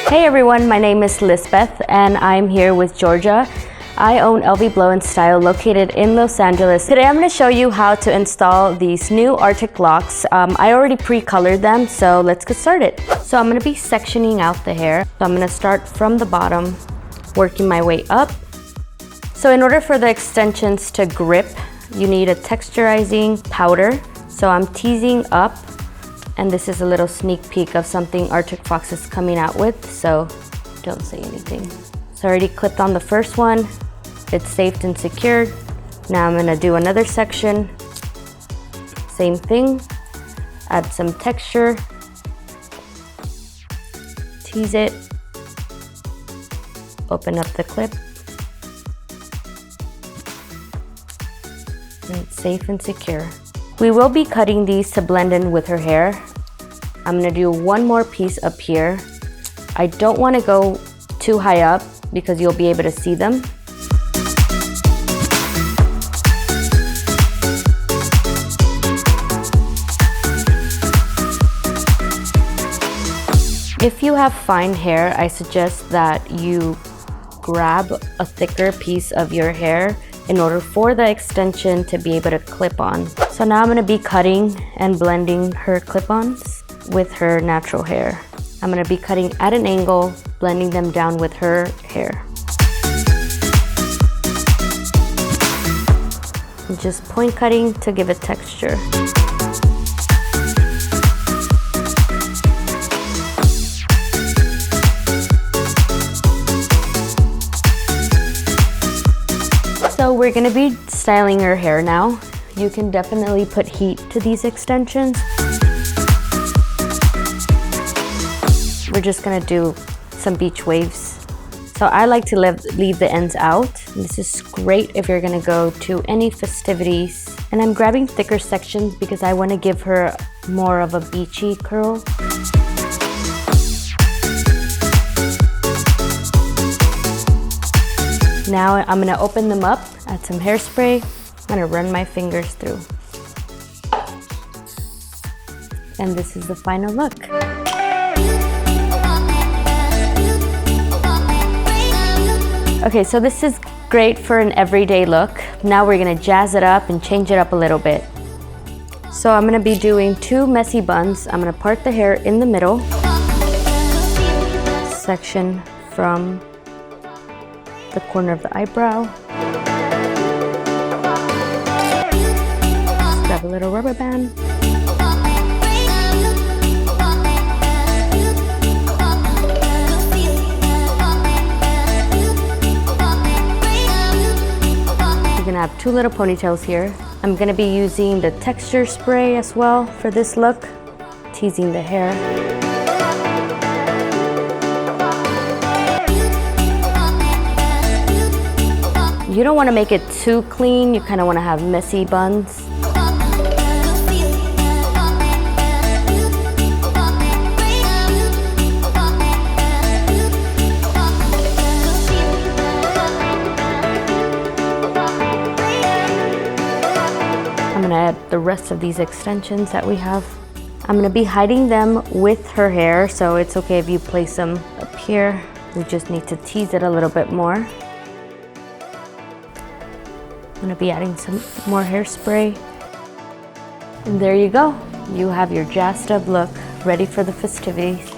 Hey everyone, my name is Lisbeth and I'm here with Georgia. I own LV Blow & Style located in Los Angeles. Today I'm going to show you how to install these new Arctic locks. I already pre-colored them, so let's get started. So I'm going to be sectioning out the hair. So I'm going to start from the bottom, working my way up. So in order for the extensions to grip, you need a texturizing powder. So I'm teasing up. And this is a little sneak peek of something Arctic Fox is coming out with, so don't say anything. So I already clipped on the first one. It's safe and secured. Now I'm gonna do another section. Same thing. Add some texture. Tease it. Open up the clip. And it's safe and secure. We will be cutting these to blend in with her hair. I'm gonna do one more piece up here. I don't wanna go too high up because you'll be able to see them. If you have fine hair, I suggest that you grab a thicker piece of your hair in order for the extension to be able to clip on. So now I'm gonna be cutting and blending her clip-ons with her natural hair. I'm gonna be cutting at an angle, blending them down with her hair. And just point cutting to give it texture. So we're gonna be styling her hair now. You can definitely put heat to these extensions. We're just gonna do some beach waves. So I like to leave the ends out. This is great if you're gonna go to any festivities. And I'm grabbing thicker sections because I wanna give her more of a beachy curl. Now I'm gonna open them up, add some hairspray. I'm gonna run my fingers through. And this is the final look. Okay, so this is great for an everyday look. Now we're gonna jazz it up and change it up a little bit. So I'm gonna be doing two messy buns. I'm gonna part the hair in the middle. Section from the corner of the eyebrow. Grab a little rubber band. You're gonna have two little ponytails here. I'm gonna be using the texture spray as well for this look, teasing the hair. You don't want to make it too clean, you kind of want to have messy buns. I'm going to add the rest of these extensions that we have. I'm going to be hiding them with her hair, so it's okay if you place them up here. We just need to tease it a little bit more. I'm gonna be adding some more hairspray. And there you go. You have your jazzed up look ready for the festivities.